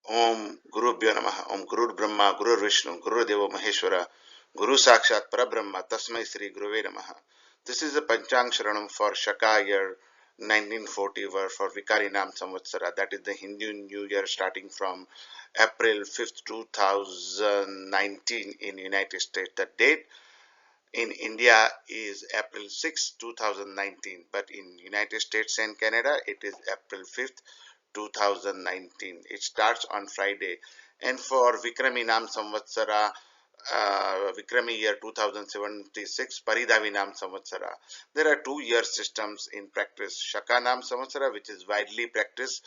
Om Gurubhyo Namaha. Om Gurur Brahma, Gurur Vishnu, Guru Deva Maheshwara, Guru Sakshat Parabrahma, Tasmai Sri Guruve Namaha. This is the Panchangasravanam for Shaka year 1940 for Vikaari Naam Samvatsara. That is the Hindu New Year starting from April 5th, 2019 in United States. The date in India is April 6, 2019, but in United States and Canada it is April 5th, 2019. It starts on Friday. And for Vikrami Naam Samvatsara, Vikrami year 2076, Paridavi Naam Samvatsara. There are 2 year systems in practice. Shaka Naam Samvatsara, which is widely practiced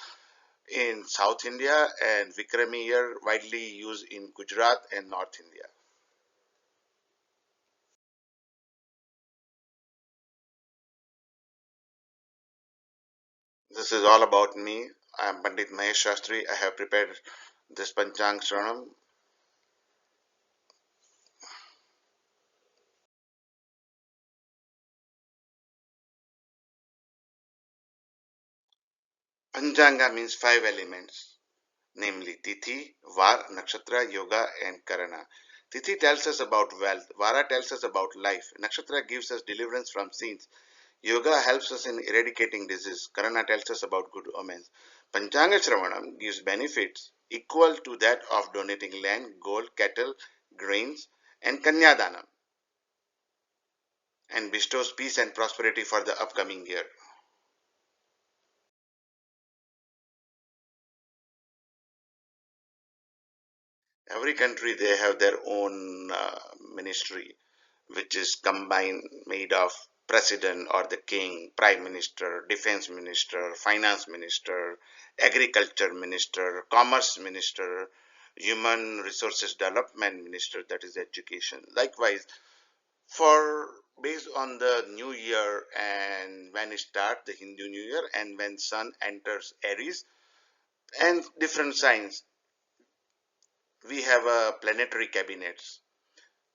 in South India, and Vikrami year widely used in Gujarat and North India. This is all about me. I am Pandit Mahesh Shastri. I have prepared this Panchangasravanam. Panchanga means 5 elements, namely Tithi, Var, Nakshatra, Yoga, and Karana. Tithi tells us about wealth, Vara tells us about life, Nakshatra gives us deliverance from sins, Yoga helps us in eradicating disease, Karana tells us about good omens. Panchanga Sravanam gives benefits equal to that of donating land, gold, cattle, grains, and Kanyadanam, and bestows peace and prosperity for the upcoming year. Every country they have their own ministry, which is combined made of president or the king, prime minister, defense minister, finance minister, agriculture minister, commerce minister, human resources development minister, that is education. Likewise, for based on the new year and when it starts, the Hindu New Year, and when sun enters Aries and different signs, we have a planetary cabinets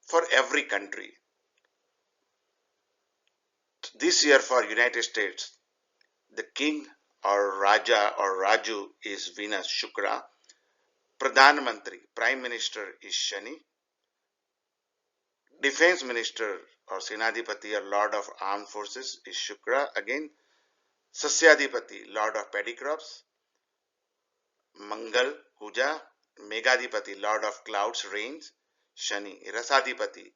for every country. This year for United States, the king or Raja or Raju is Venus Shukra. Pradhan Mantri, Prime Minister is Shani. Defense Minister or Senadipati or Lord of Armed Forces is Shukra again. Sasyadipati, Lord of Paddy Crops. Mangal, Kuja. Megadipati, Lord of Clouds, Rains, Shani. Rasadipati,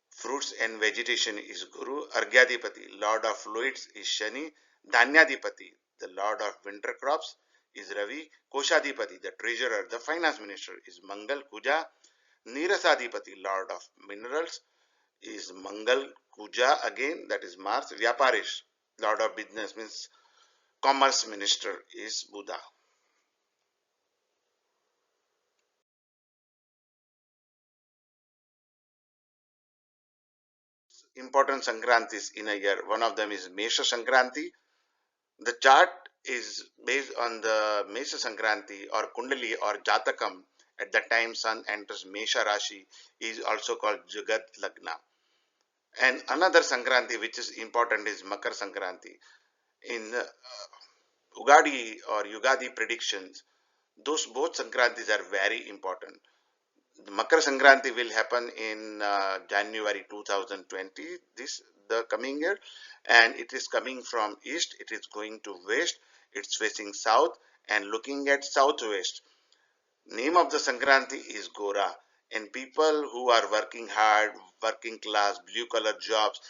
Fruits and Vegetation is Guru. Argyadipati, Lord of Fluids is Shani. Dhanyadipati, the Lord of Winter Crops is Ravi. Koshadipati, the Treasurer, the Finance Minister is Mangal Kuja. Nirasadipati, Lord of Minerals is Mangal Kuja again, that is Mars. Vyaparish, Lord of Business means Commerce Minister is Buddha. Important Sankrantis in a year. One of them is Misha Sankranti. The chart is based on the Misha Sankranti or Kundali or Jatakam at the time Sun enters Mesha Rashi is also called Jagat Lagna. And another Sankranti which is important is Makar Sankranti. In Ugadi or Yugadi predictions, those both Sankrantis are very important. The Makar Sankranti will happen in January 2020, the coming year, and it is coming from east, it is going to west, it's facing south and looking at southwest. Name of the Sankranti is Gora, and people who are working hard, working class, blue collar jobs,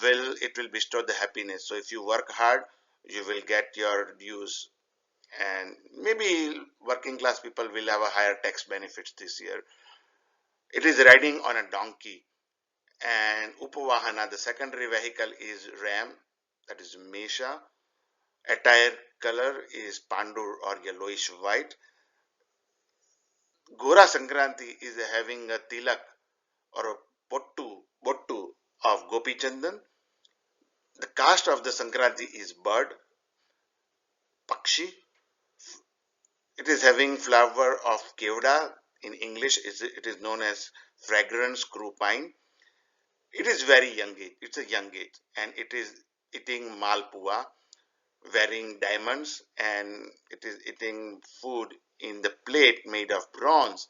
will bestow the happiness. So if you work hard, you will get your dues, and maybe working class people will have a higher tax benefits this year. It is riding on a donkey, and Upavahana, the secondary vehicle, is ram, that is Mesha. Attire color is Pandur or yellowish white. Gora Sankranti is having a tilak or a bottu of Gopi Chandan. The caste of the Sankranti is bird, Pakshi. It is having flower of Kevda. In English, it is known as fragrant screw pine. It is very young age. It's a young age, and it is eating malpua, wearing diamonds, and it is eating food in the plate made of bronze,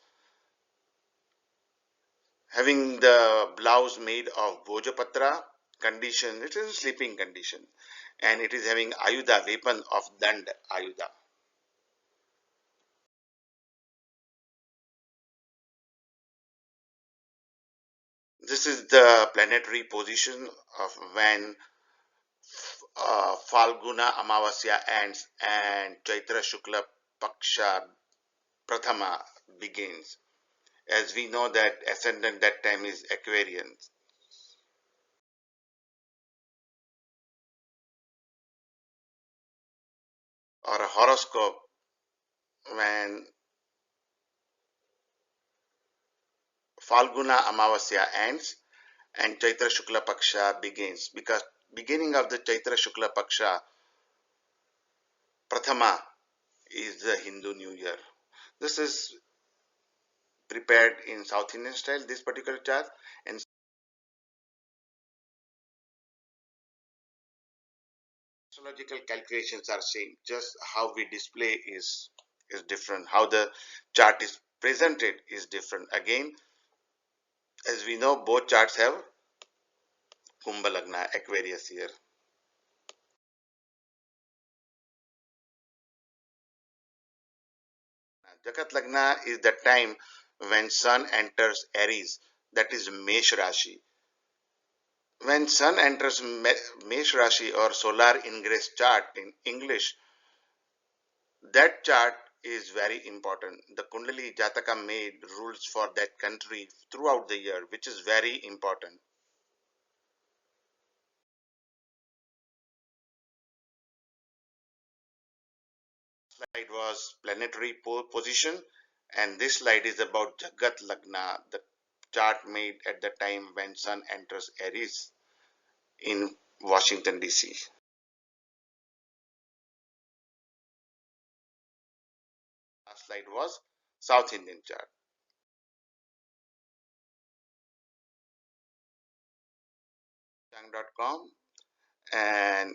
having the blouse made of Bhojapatra condition, it is a sleeping condition, and it is having Ayudha, weapon of Dand, Ayudha. This is the planetary position of when Falguna Amavasya ends and Chaitra Shukla Paksha Prathama begins. As we know that ascendant that time is Aquarian, or a horoscope when Falguna Amavasya ends and Chaitra Shukla Paksha begins, because beginning of the Chaitra Shukla Paksha Prathama is the Hindu New Year. This is prepared in South Indian style, this particular chart, and astrological calculations are same. Just how we display is different. How the chart is presented is different. Again, as we know, both charts have Kumbha Lagna, Aquarius here. Jagat Lagna is the time when Sun enters Aries, that is Mesh Rashi. When Sun enters Mesh Rashi or solar ingress chart in English, that chart is very important. The Kundali Jataka made rules for that country throughout the year, which is very important. Slide was planetary position, and this slide is about Jagat Lagna, the chart made at the time when Sun enters Aries in Washington DC. Last slide was South Indian chart. Panchanga.com, and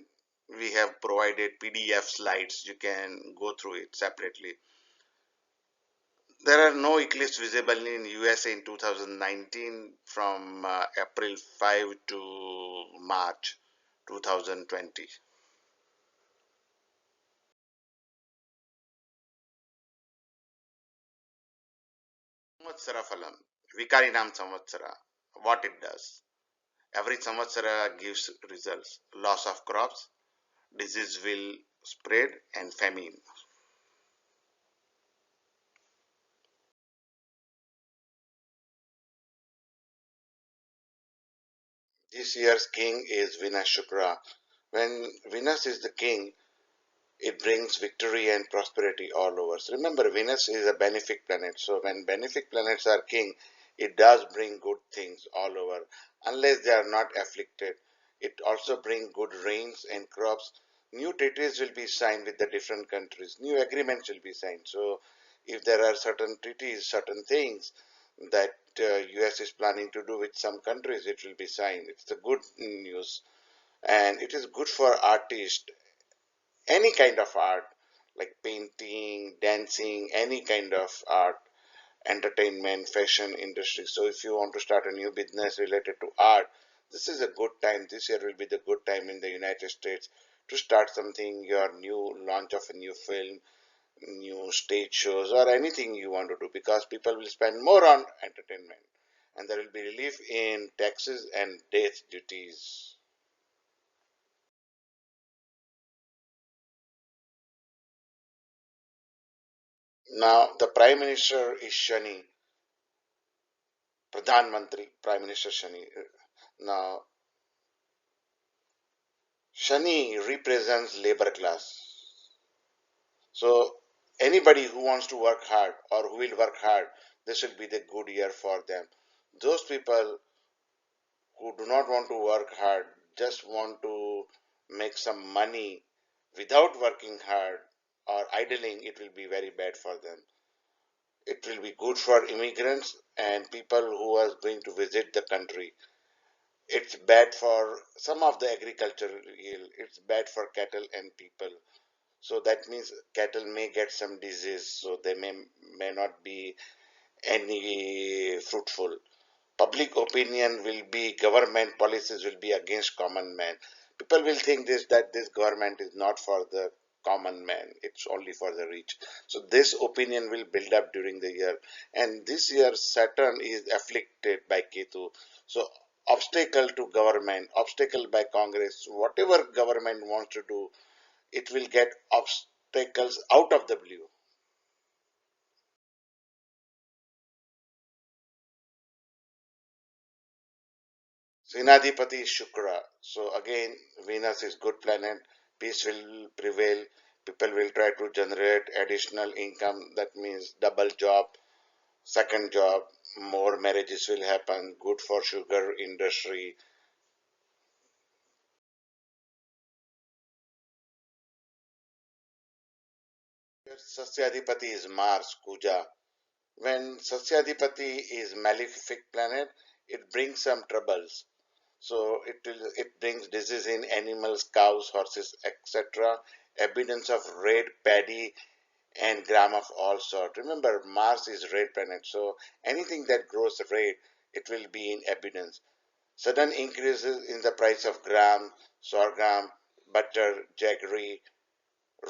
we have provided PDF slides. You can go through it separately. There are no eclipses visible in USA in 2019 from April 5 to March 2020. Samvatsara Phalam, Vikaari Naam Samvatsara, what it does. Every Samvatsara gives results. Loss of crops, disease will spread, and famine. This year's king is Venus Shukra. When Venus is the king, it brings victory and prosperity all over. So remember, Venus is a benefic planet. So when benefic planets are king, it does bring good things all over. Unless they are not afflicted, it also brings good rains and crops. New treaties will be signed with the different countries. New agreements will be signed. So if there are certain treaties, certain things that US is planning to do with some countries, it will be signed. It's the good news, and it is good for artists, any kind of art, like painting, dancing, any kind of art, entertainment, fashion industry. So if you want to start a new business related to art, this is a good time. This year will be the good time in the United States to start something, your new launch of a new film, new stage shows, or anything you want to do, because people will spend more on entertainment, and there will be relief in taxes and death duties. Now the Prime Minister is Shani, Pradhan Mantri, Prime Minister Shani. Now, Shani represents labor class. So, anybody who wants to work hard or who will work hard, this will be the good year for them. Those people who do not want to work hard, just want to make some money without working hard or idling, it will be very bad for them. It will be good for immigrants and people who are going to visit the country. It's bad for some of the agricultural yield. It's bad for cattle and people. So that means cattle may get some disease, so they may not be any fruitful. Public opinion will be, government policies will be against common man. People will think this, that this government is not for the common man, it's only for the rich. So this opinion will build up during the year. And this year Saturn is afflicted by Ketu. So obstacle to government, obstacle by Congress, whatever government wants to do, it will get obstacles out of the blue. Sinadipati is Shukra. So again, Venus is good planet. Peace will prevail. People will try to generate additional income. That means double job, second job, more marriages will happen. Good for sugar industry. Sasyadipati is Mars, Kuja. When Sasyadipati is malefic planet, it brings some troubles. So it brings disease in animals, cows, horses, etc. Evidence of red paddy and gram of all sort. Remember, Mars is red planet, so anything that grows red, it will be in abundance. Sudden increases in the price of gram, sorghum, butter, jaggery,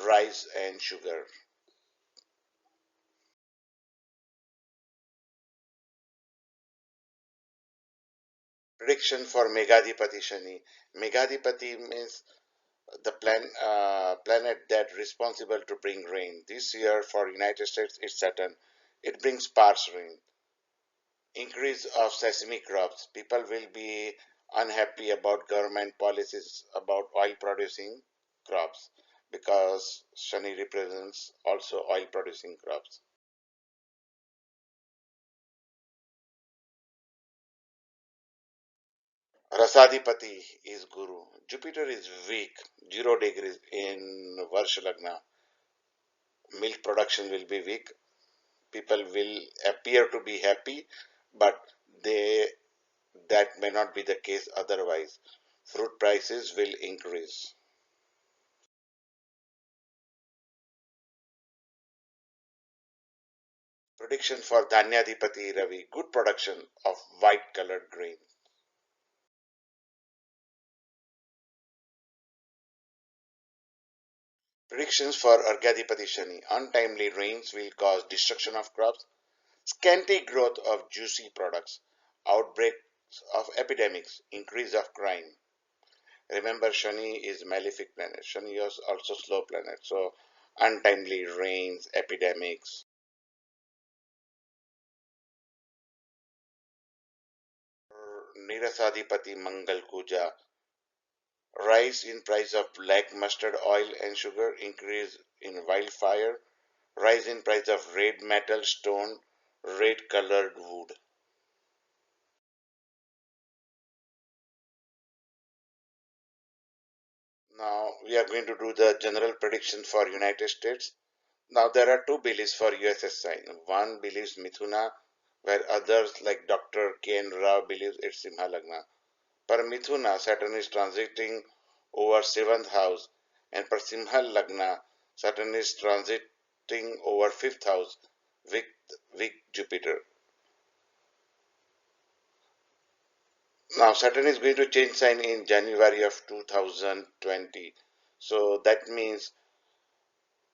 rice, and sugar. Prediction for Megadipati Shani. Megadipati means the planet that responsible to bring rain. This year for United States, it's Saturn. It brings sparse rain. Increase of sesame crops. People will be unhappy about government policies about oil producing crops because Shani represents also oil producing crops. Rasadipati is Guru. Jupiter is weak, 0 degrees in Varsha Lagna. Milk production will be weak. People will appear to be happy, but they that may not be the case otherwise. Fruit prices will increase. Prediction for Dhanyadipati Ravi, good production of white colored grain. Predictions for Arghadipati Shani, untimely rains will cause destruction of crops, scanty growth of juicy products, outbreaks of epidemics, increase of crime. Remember, Shani is malefic planet. Shani is also slow planet, so untimely rains, epidemics. Nirasadipati Mangal Kuja, rise in price of black mustard oil and sugar, increase in wildfire, rise in price of red metal, stone, red colored wood. Now we are going to do the general prediction for United States. Now there are two beliefs for USS sign. One believes Mithuna, where others like Dr. K. N. Rao believes it's Simha Lagna. Per Mithuna, Saturn is transiting over 7th house, and per Simha Lagna, Saturn is transiting over 5th house with, with Jupiter. Now Saturn is going to change sign in January of 2020. So that means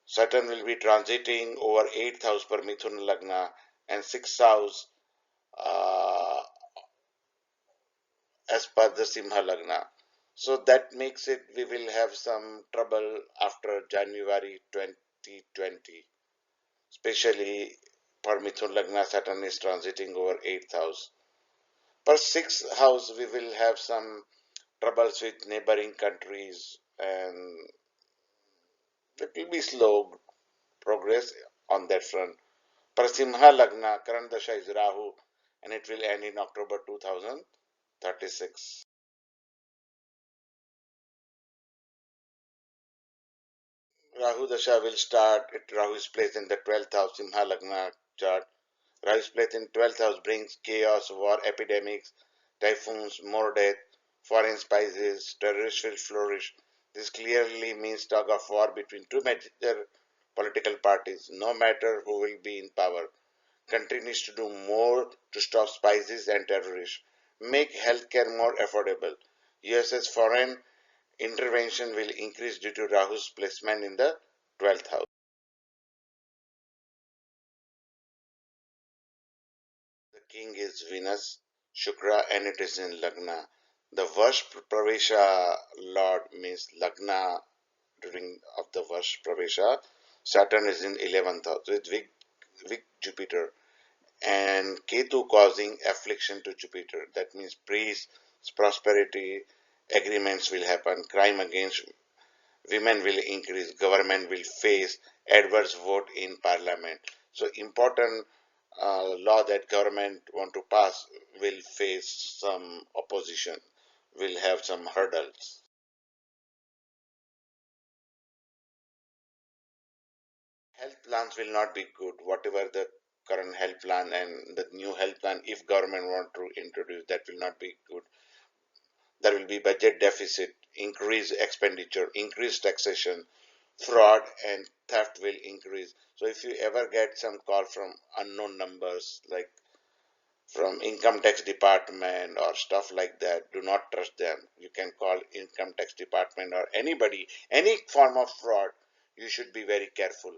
Saturn will be transiting over 8th house per Mithun Lagna and 6th house as per the Simha Lagna. So that makes it we will have some trouble after January 2020, especially for Mithun Lagna, Saturn is transiting over 8th house. Per 6th house, we will have some troubles with neighboring countries and it will be slow progress on that front. Per Simha Lagna, current Dasha is Rahu and it will end in October 2036. Rahu Dasha will start, Rahu is placed in the 12th house, Simha Lagna chart. Rahu is placed in 12th house brings chaos, war, epidemics, typhoons, more death, foreign spices, terrorists will flourish. This clearly means tug of war between two major political parties. No matter who will be in power, country needs to do more to stop spices and terrorists, make healthcare more affordable. US's foreign intervention will increase due to Rahu's placement in the 12th house. The king is Venus, Shukra, and it is in Lagna. The Vash Pravesha Lord means Lagna during of the Vash Pravesha. Saturn is in 11th house with weak Jupiter and Ketu causing affliction to Jupiter. That means peace, prosperity, agreements will happen, crime against women will increase, government will face adverse vote in parliament. So important law that government want to pass will face some opposition, will have some hurdles. Health plans will not be good. Whatever the current health plan and the new health plan, if government want to introduce, that will not be good. There will be budget deficit, increased expenditure, increased taxation, fraud and theft will increase. So if you ever get some call from unknown numbers like from income tax department or stuff like that, do not trust them. You can call income tax department or anybody, any form of fraud, you should be very careful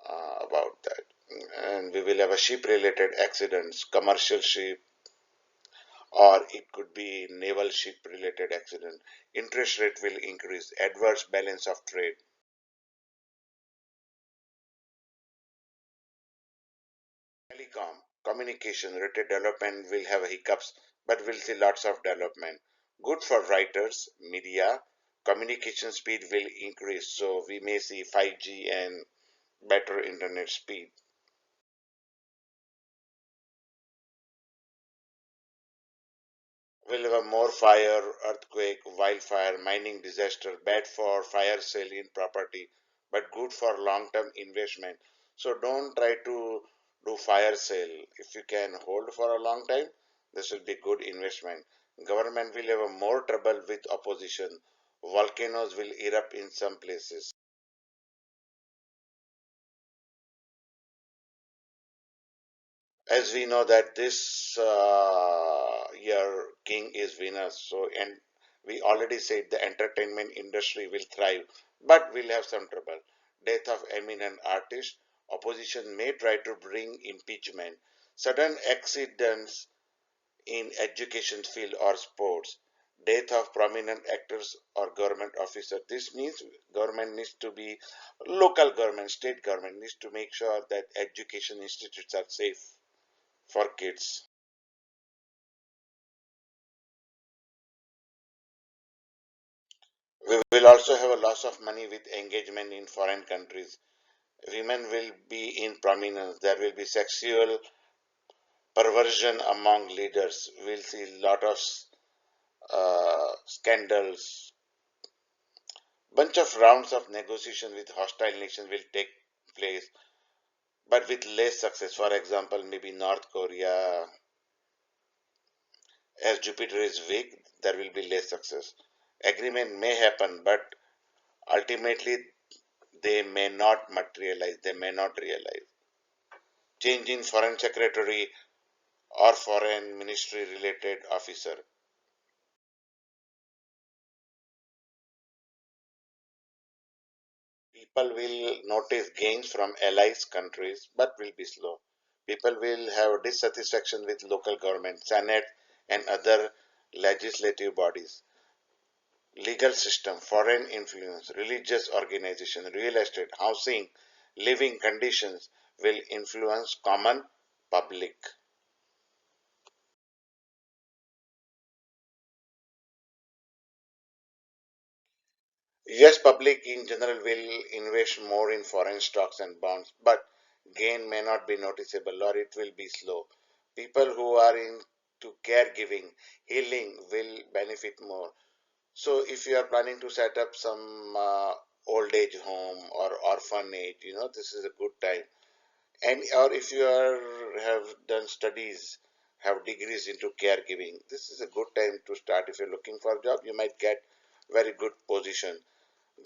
about that. And we will have a ship related accidents, commercial ship, or it could be naval ship related accident. Interest rate will increase, adverse balance of trade. Telecom, communication, rated development will have hiccups, but we'll see lots of development. Good for writers, media, communication speed will increase, so we may see 5G and better internet speed. We'll have a more fire, earthquake, wildfire, mining disaster, bad for fire sale in property, but good for long-term investment. So don't try to do fire sale. If you can hold for a long time, this will be good investment. Government will have a more trouble with opposition. Volcanoes will erupt in some places. As we know that this year king is Venus, so and we already said the entertainment industry will thrive, but we'll have some trouble. Death of eminent artist, opposition may try to bring impeachment, sudden accidents in education field or sports, death of prominent actors or government officer. This means government needs to be local government, state government needs to make sure that education institutes are safe for kids. We will also have a loss of money with engagement in foreign countries. Women will be in prominence. There will be sexual perversion among leaders. We'll see a lot of scandals. Bunch of rounds of negotiation with hostile nations will take place, but with less success. For example, maybe North Korea, as Jupiter is weak, there will be less success. Agreement may happen, but ultimately they may not materialize, they may not realize. Change in foreign secretary or foreign ministry related officer. People will notice gains from allies countries but will be slow. People will have dissatisfaction with local government, Senate and other legislative bodies. Legal system, foreign influence, religious organization, real estate, housing, living conditions will influence common public. Yes, public in general will invest more in foreign stocks and bonds, but gain may not be noticeable or it will be slow. People who are into caregiving, healing will benefit more. So, if you are planning to set up some old age home or orphanage, this is a good time. And or if you are have done studies, have degrees into caregiving, this is a good time to start. If you're looking for a job, you might get very good position.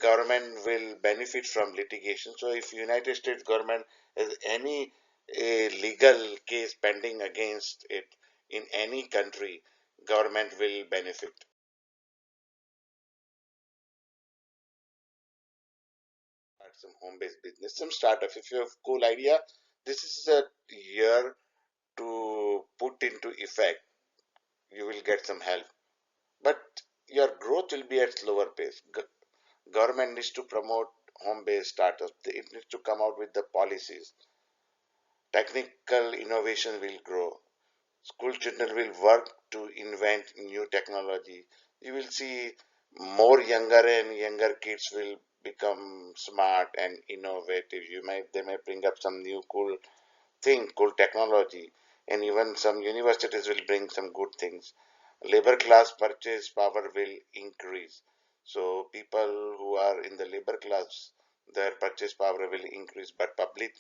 Government will benefit from litigation. So if United States government has any legal case pending against it in any country, government will benefit. Start some home-based business, some startup. If you have cool idea, this is a year to put into effect. You will get some help, but your growth will be at slower pace. Government needs to promote home-based startups. It needs to come out with the policies. Technical innovation will grow. School children will work to invent new technology. You will see more younger and younger kids will become smart and innovative. They may bring up some new cool thing, cool technology, and even some universities will bring some good things. Labor class purchase power will increase. So people who are in the labor class, their purchase power will increase, but public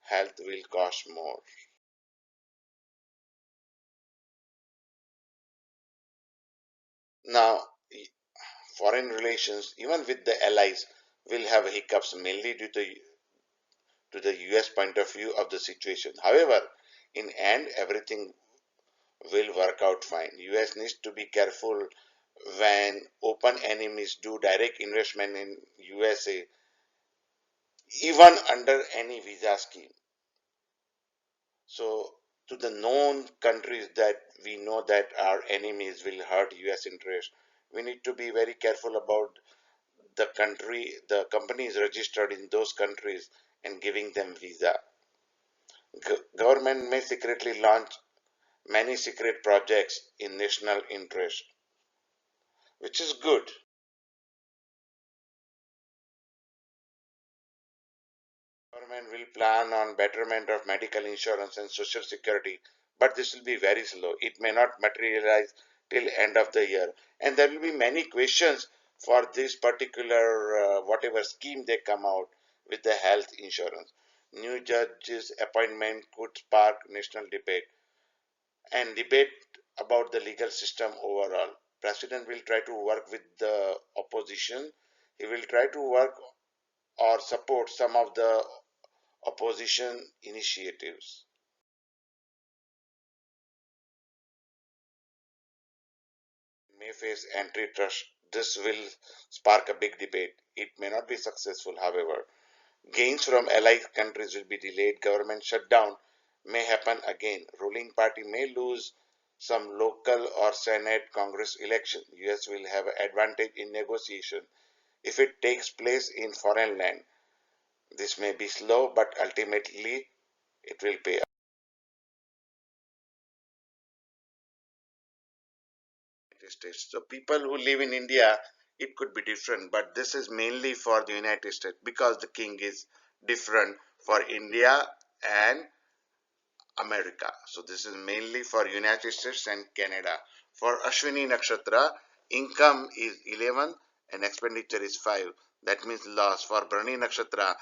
health will cost more. Now, foreign relations, even with the allies, will have hiccups mainly due to the US point of view of the situation. However, in end, everything will work out fine. US needs to be careful when open enemies do direct investment in USA, even under any visa scheme. So, to the known countries that we know that our enemies will hurt US interest, we need to be very careful about the companies registered in those countries and giving them visa. Government may secretly launch many secret projects in national interest, which is good. Government will plan on betterment of medical insurance and social security, but this will be very slow. It may not materialize till end of the year, and there will be many questions for this particular whatever scheme they come out with the health insurance. New judges appointment could spark national debate and debate about the legal system overall. President will try to work with the opposition. He will try to work or support some of the opposition initiatives. May face antitrust. This will spark a big debate. It may not be successful, however. Gains from allied countries will be delayed. Government shutdown may happen again. Ruling party may lose some local or Senate Congress election. US will have an advantage in negotiation if it takes place in foreign land. This may be slow, but ultimately it will pay. United States. So people who live in India, it could be different, but this is mainly for the United States because the king is different for India and America. So this is mainly for United States and Canada. For Ashwini Nakshatra, income is 11 and expenditure is 5. That means loss. For Bharani Nakshatra,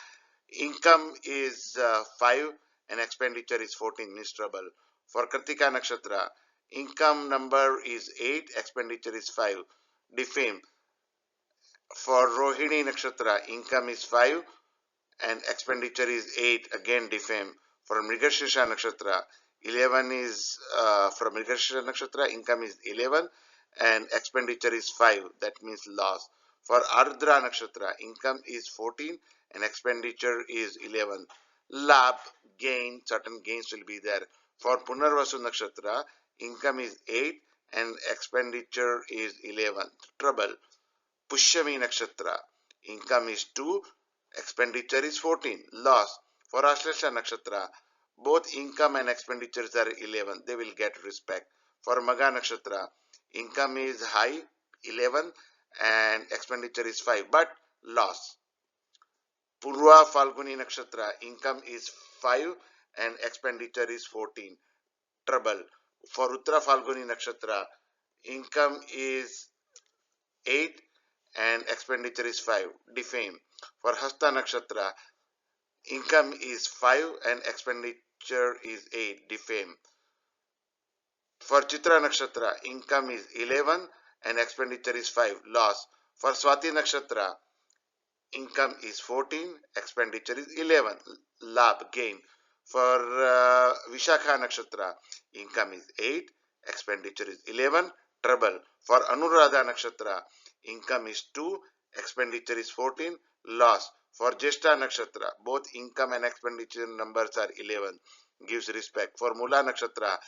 income is 5 and expenditure is 14, means trouble. For Kartika Nakshatra, income number is 8, expenditure is 5, defame. For Rohini Nakshatra, income is 5 and expenditure is 8, again defame. For Mrigashirsha Nakshatra, 11 is for Mrigashirsha Nakshatra, income is 11 and expenditure is 5, that means loss. For Ardra Nakshatra, income is 14 and expenditure is 11. Labh, gain, certain gains will be there. For Punarvasu Nakshatra, income is 8 and expenditure is 11. Trouble. Pushyami Nakshatra, income is 2, expenditure is 14, loss. For Ashlesha Nakshatra, both income and expenditures are 11, they will get respect. For Maga Nakshatra, income is high, 11, and expenditure is 5, but loss. Purva Falguni Nakshatra, income is 5 and expenditure is 14, trouble. For Uttara Falguni Nakshatra, income is 8 and expenditure is 5, defame. For Hasta Nakshatra, income is 5 and expenditure is 8, defame. For Chitra Nakshatra, income is 11 and expenditure is 5, loss. For Swati Nakshatra, income is 14, expenditure is 11, labh, gain. For Vishakha Nakshatra, income is 8, expenditure is 11, trouble. For Anuradha Nakshatra, income is 2, expenditure is 14, loss. For Jeshta Nakshatra, both income and expenditure numbers are 11, gives respect. For Mula Nakshatra,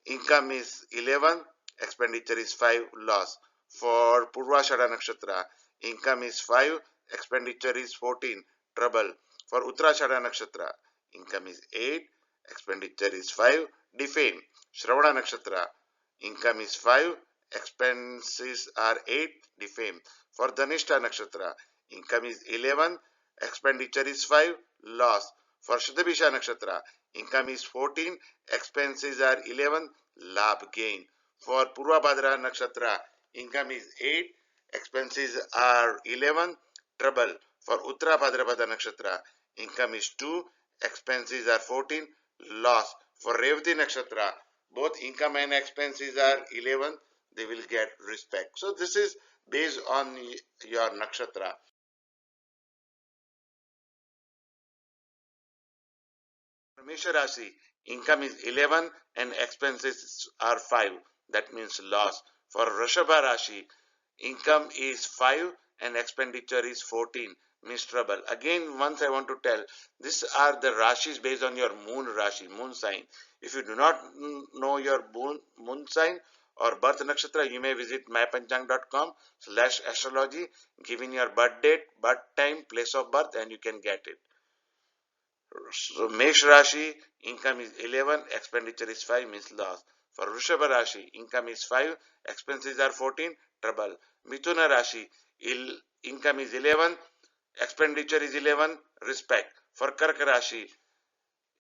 income is 11, expenditure is 5, loss. For Purvashada Nakshatra, income is 5, expenditure is 14, trouble. For Uttarashada Nakshatra, income is 8, expenditure is 5, defame. Shravana Nakshatra, income is 5, expenses are 8, defame. For Dhanishta Nakshatra, income is 11, expenditure is 5, loss. For Shudhabhisha Nakshatra, income is 14, expenses are 11, labh, gain. For Purvabhadra Nakshatra, income is 8, expenses are 11, trouble. For Uttara Bhadrapada Nakshatra, income is 2, expenses are 14, loss. For Revati Nakshatra, both income and expenses are 11, they will get respect. So this is based on your nakshatra. For Mesha Rashi, income is 11 and expenses are 5, that means loss. For Vrishabha Rashi, income is 5 and expenditure is 14, means trouble. Again, once I want to tell, these are the Rashis based on your moon Rashi, moon sign. If you do not know your moon sign or birth nakshatra, you may visit mypanchang.com/astrology, give in your birth date, birth time, place of birth, and you can get it. So Mesh Rashi, income is 11, expenditure is 5, means loss. For Vrishabha Rashi, income is 5, expenses are 14, trouble. Mithuna Rashi, income is 11, expenditure is 11, respect. For Karka Rashi,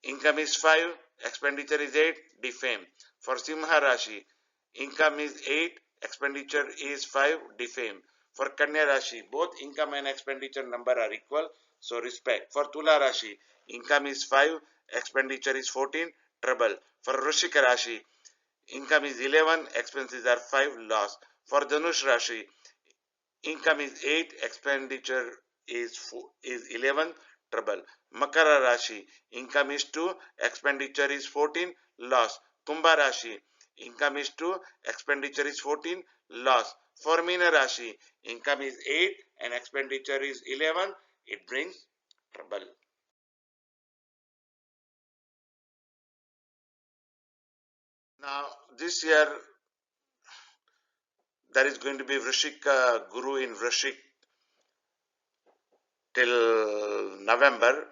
income is 5, expenditure is 8, defame. For Simha Rashi, income is 8, expenditure is 5, defame. For Kanya Rashi, both income and expenditure number are equal, so respect. For Tula Rashi, income is 5, expenditure is 14, trouble. For Vrishika Rashi, income is 11, expenses are 5, loss. For Dhanush Rashi, income is 8, expenditure is 11, trouble. Makara Rashi, income is 2, expenditure is 14, loss. Kumbha Rashi, income is 2, expenditure is 14, loss. For Meena Rashi, income is 8 and expenditure is 11, it brings trouble. Now, this year there is going to be Vrishik Guru in Vrishik till November,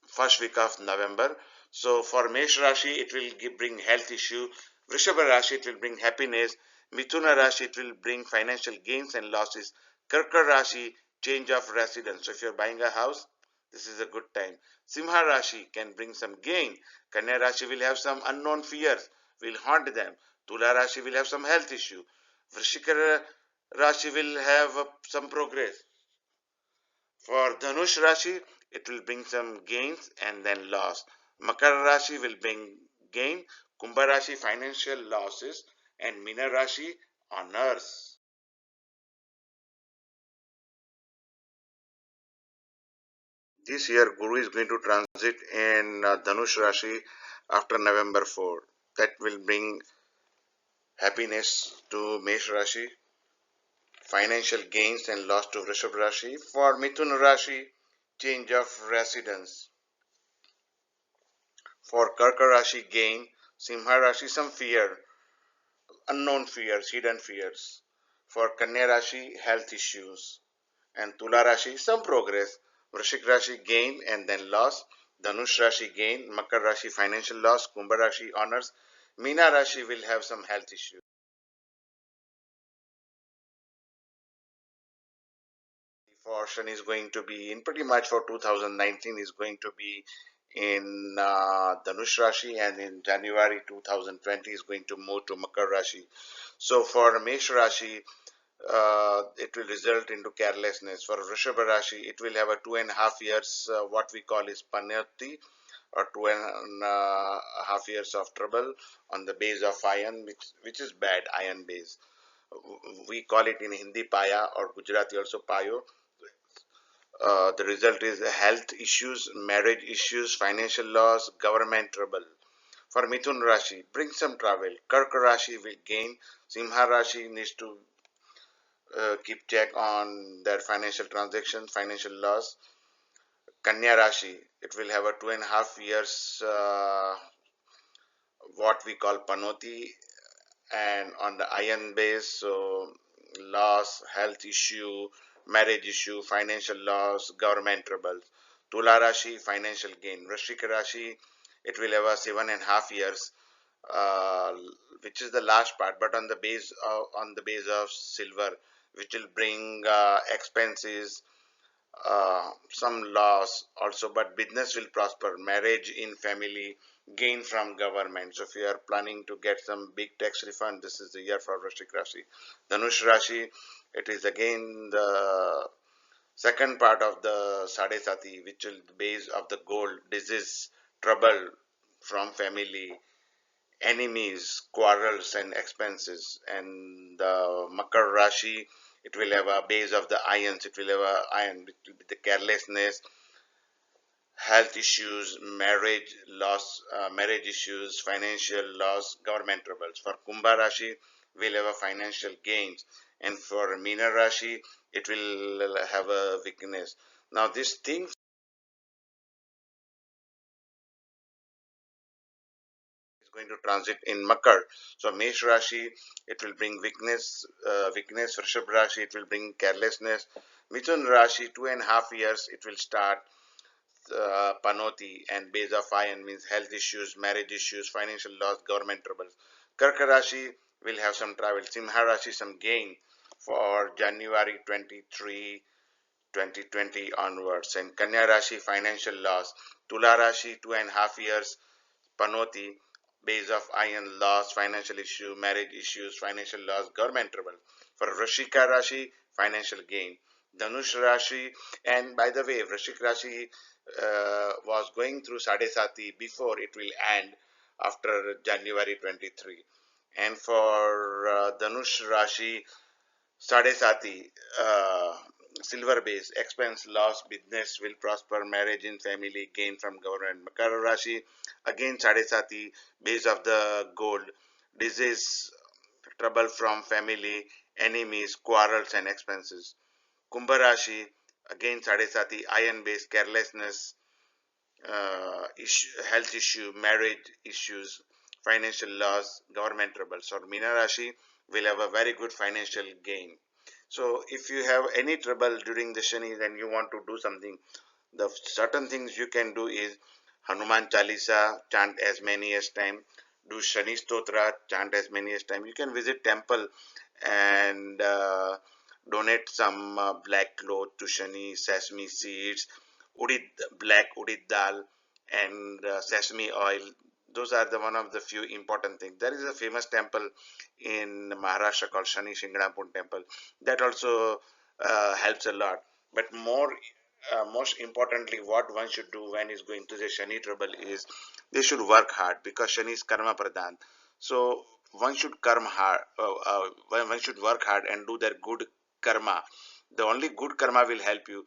first week of November. So for Mesh Rashi, it will bring health issue. Vrishabha Rashi, it will bring happiness. Mithuna Rashi, it will bring financial gains and losses. Karka Rashi, change of residence. So if you're buying a house, this is a good time. Simha Rashi can bring some gain. Kanya Rashi will have some unknown fears, will haunt them. Tula Rashi will have some health issue. Vrishika Rashi will have some progress. For Dhanush Rashi, it will bring some gains and then loss. Makara Rashi will bring gain, Kumbha Rashi financial losses, and Meena Rashi honors. This year, Guru is going to transit in Dhanush Rashi after November 4. That will bring happiness to Mesh Rashi, financial gains and loss to Vrishabh Rashi. For Mithun Rashi, change of residence. For Karka Rashi, gain. Simha Rashi, some fear, unknown fears, hidden fears. For Kanya Rashi, health issues. And Tula Rashi, some progress. Vrishik Rashi, gain and then loss. Dhanush Rashi, gain. Makar Rashi, financial loss. Kumbha Rashi, honors. Meena Rashi will have some health issues. For Shani is going to be in pretty much for 2019 is going to be in Dhanush Rashi, and in January 2020 is going to move to Makar Rashi. So for Mesh Rashi, it will result into carelessness. For Vrishabha Rashi, it will have a 2.5 years, what we call is Panati, or 2.5 years of trouble on the base of iron, which is bad, iron base. We call it in Hindi paya, or Gujarati also payo. The result is health issues, marriage issues, financial loss, government trouble. For Mithun Rashi, bring some travel. Karka Rashi will gain. Simha Rashi needs to keep check on their financial transactions, financial loss. Kanya Rashi, it will have a 2.5 years what we call panoti, and on the iron base, so loss, health issue, marriage issue, financial loss, government troubles. Tula Rashi, financial gain. Vrishika Rashi, it will have a 7.5 years, uh, which is the last part, but on the base of silver, which will bring expenses, some loss also, but business will prosper, marriage in family, gain from government. So if you are planning to get some big tax refund, this is the year for Vrishik Rashi. Dhanush Rashi, it is again the second part of the Sade Sati, which will be base of the gold, disease, trouble from family, enemies, quarrels and expenses. And the Makar Rashi, it will have a base of the irons, it will have a iron, it will be the carelessness, health issues, marriage issues, financial loss, government troubles. For Kumbha Rashi, we'll have a financial gains, and for Meena Rashi, it will have a weakness. Now, this thing is going to transit in Makar. So, Mesh Rashi, it will bring weakness. Rishabh Rashi, it will bring carelessness. Mithun Rashi, 2.5 years, it will start panoti, and base of iron means health issues, marriage issues, financial loss, government troubles. Karka Rashi will have some travel. Simha Rashi some gain for January 23, 2020 onwards. And Kanya Rashi financial loss. Tula Rashi 2.5 years panoti, base of iron loss, financial issue, marriage issues, financial loss, government trouble. For Vrishika Rashi, financial gain. Dhanush Rashi, and by the way, Vrishik Rashi was going through Sadesati before it will end after January 23. And for Dhanush Rashi, Sadesati, silver base, expense, loss, business will prosper, marriage in family, gain from government. Makara Rashi, again Sadesati, base of the gold, disease, trouble from family, enemies, quarrels and expenses. Kumbha Rashi, again Sadesati, iron base, carelessness, health issue, marriage issues, financial loss, government troubles. Or Meena Rashi will have a very good financial gain. So if you have any trouble during the Shani, then you want to do something, the certain things you can do is Hanuman Chalisa, chant as many as time, do Shani Stotra, chant as many as time. You can visit temple and donate some black cloth to Shani, sesame seeds, udid, black udid dal, and sesame oil. Those are the one of the few important things. There is a famous temple in Maharashtra called Shani Shingrapur temple that also helps a lot. But most importantly, what one should do when is going through the Shani trouble is they should work hard, because Shani is karma pradhan. So one should one should work hard and do their good karma. The only good karma will help you.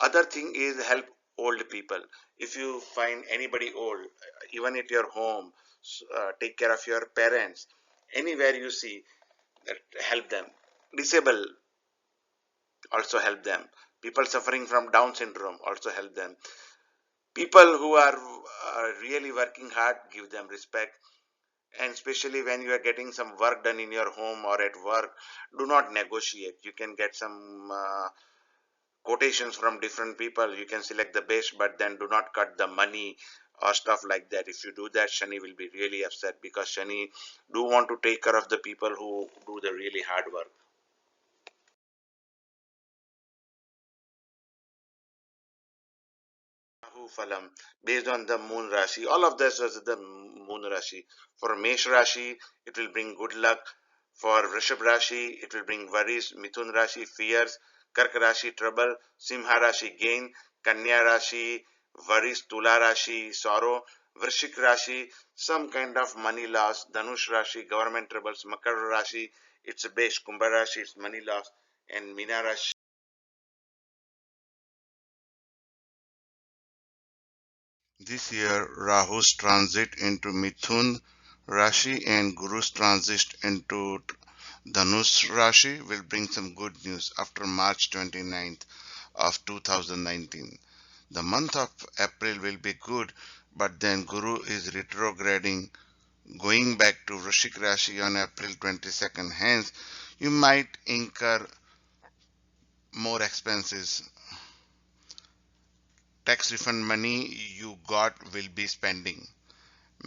Other thing is help old people. If you find anybody old, even at your home, take care of your parents. Anywhere you see, help them. Disabled, also help them. People suffering from Down syndrome, also help them. People who are really working hard, give them respect. And especially when you are getting some work done in your home or at work, do not negotiate. You can get some quotations from different people. You can select the best, but then do not cut the money or stuff like that. If you do that, Shani will be really upset, because Shani do want to take care of the people who do the really hard work. Rahu Phalam, based on the moon Rashi. All of this was the moon Rashi. For Mesh Rashi, it will bring good luck. For Rishabh Rashi, it will bring worries. Mithun Rashi, fears. Kark Rashi, trouble. Simha Rashi, gain. Kanya Rashi, worries. Tula Rashi, sorrow. Vrishik Rashi, some kind of money loss. Dhanush Rashi, government troubles. Makar Rashi, it's a base. Kumbha Rashi is money loss, and Meena Rashi. This year, Rahu's transit into Mithun Rashi and Guru's transit into Dhanush Rashi will bring some good news after March 29th of 2019. The month of April will be good, but then Guru is retrograding, going back to Vrishik Rashi on April 22nd. Hence, you might incur more expenses. Tax refund money you got will be spending.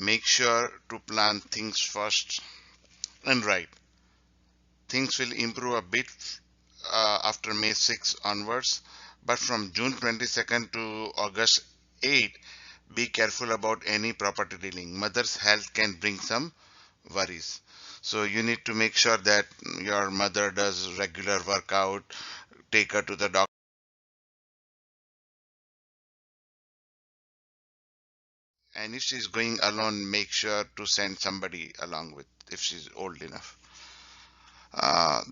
Make sure to plan things first and right. Things will improve a bit after May 6 onwards, but from June 22nd to August 8, be careful about any property dealing. Mother's health can bring some worries. So you need to make sure that your mother does regular workout, take her to the doctor. And if she's going alone, make sure to send somebody along with if she's old enough.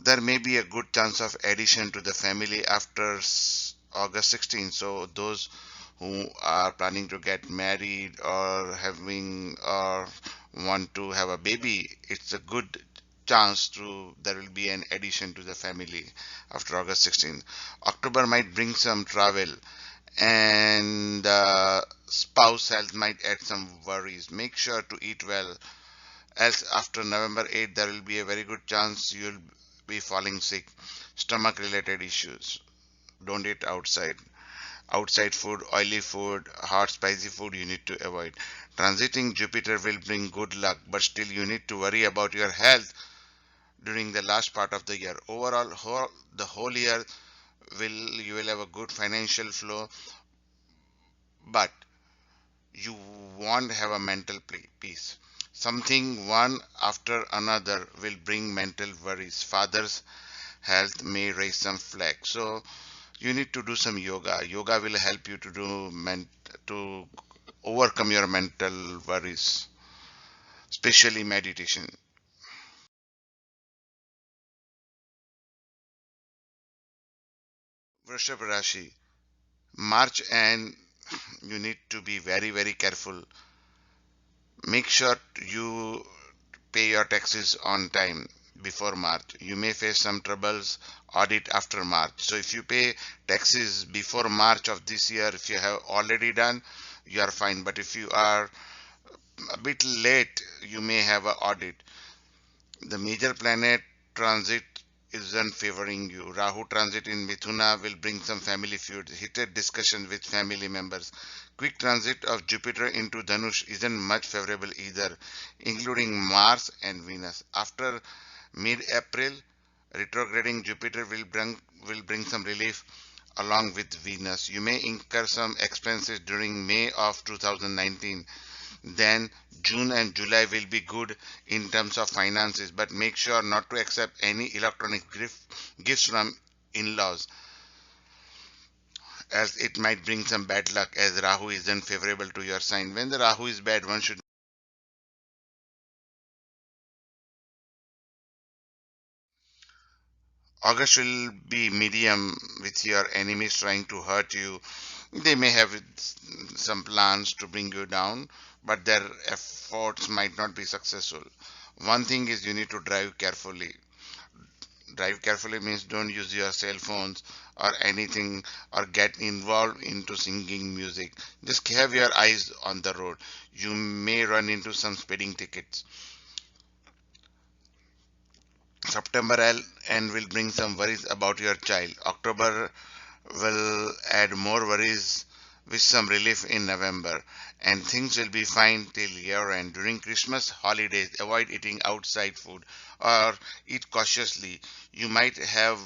There may be a good chance of addition to the family after August 16. So those who are planning to get married or having or want to have a baby, it's a good chance to there will be an addition to the family after August 16. October might bring some travel, and spouse health might add some worries. Make sure to eat well, else after November 8 there will be a very good chance you'll be falling sick. Stomach related issues. Don't eat outside. Outside food, oily food, hot spicy food you need to avoid. Transiting Jupiter will bring good luck, but still you need to worry about your health during the last part of the year. Overall, the whole year you will have a good financial flow, but you won't have a mental peace. Something one after another will bring mental worries. Father's health may raise some flag. So you need to do some yoga. Yoga will help you to to overcome your mental worries, especially meditation. Vrishabh Rashi, March, and you need to be very careful. Make sure you pay your taxes on time before March. You may face some troubles audit after March. So if you pay taxes before March of this year, if you have already done, you are fine. But if you are a bit late, you may have an audit. The major planet transit isn't favoring you. Rahu transit in Mithuna will bring some family feuds, heated discussion with family members. Quick transit of Jupiter into Dhanush isn't much favorable either, including Mars and Venus. After mid-April, retrograding Jupiter will bring some relief along with Venus. You may incur some expenses during May of 2019. Then June and July will be good in terms of finances, but make sure not to accept any electronic gifts from in-laws, as it might bring some bad luck, as Rahu isn't favorable to your sign. When the Rahu is bad, one should. August will be medium with your enemies trying to hurt you. They may have some plans to bring you down, but their efforts might not be successful. One thing is you need to drive carefully. Drive carefully means don't use your cell phones or anything or get involved into singing music. Just have your eyes on the road. You may run into some speeding tickets. September and will bring some worries about your child. October will add more worries with some relief in November, and things will be fine till year end. During Christmas holidays, avoid eating outside food or eat cautiously. You might have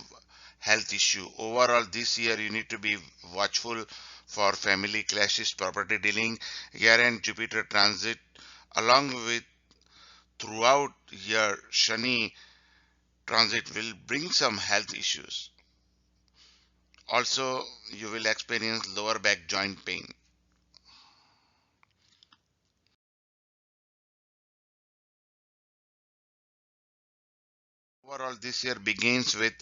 health issue. Overall, this year you need to be watchful for family clashes, property dealing, year end Jupiter transit, along with throughout year Shani transit will bring some health issues. Also, you will experience lower back joint pain. Overall, this year begins with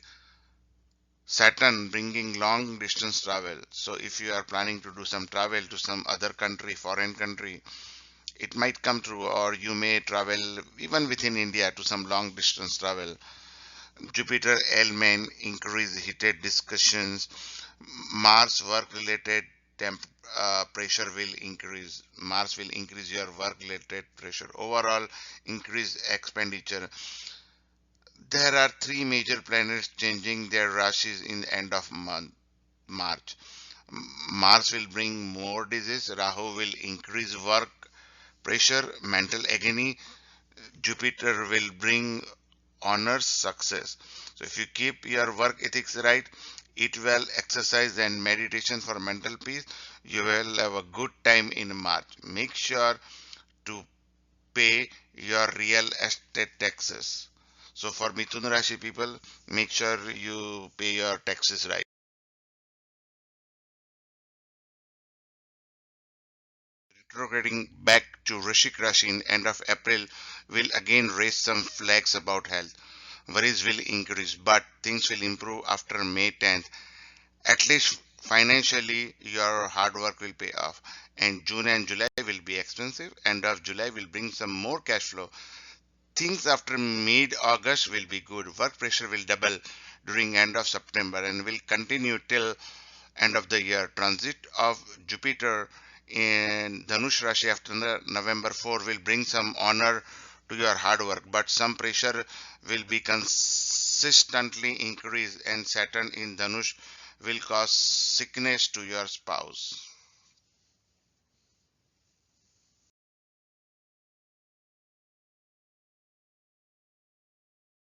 Saturn bringing long distance travel. So if you are planning to do some travel to some other country, foreign country, it might come true, or you may travel even within India to some long distance travel. Jupiter ailment increase heated discussions. Mars work related temp pressure will increase. Mars will increase your work related pressure. Overall, increase expenditure. There are three major planets changing their rashis in the end of month March. Mars will bring more disease. Rahu will increase work pressure, mental agony. Jupiter will bring honors, success. So if you keep your work ethics right, eat well, exercise and meditation for mental peace, you will have a good time in March. Make sure to pay your real estate taxes. So for Mithun Rashi people, make sure you pay your taxes right. Retrograding back to Wrishik Rashi in end of April will again raise some flags about health. Worries will increase, but things will improve after May 10th. At least financially, your hard work will pay off. And June and July will be expensive. End of July will bring some more cash flow. Things after mid-August will be good. Work pressure will double during end of September and will continue till end of the year. Transit of Jupiter in Dhanush Rashi after November 4 will bring some honor to your hard work, but some pressure will be consistently increased, and Saturn in Dhanush will cause sickness to your spouse.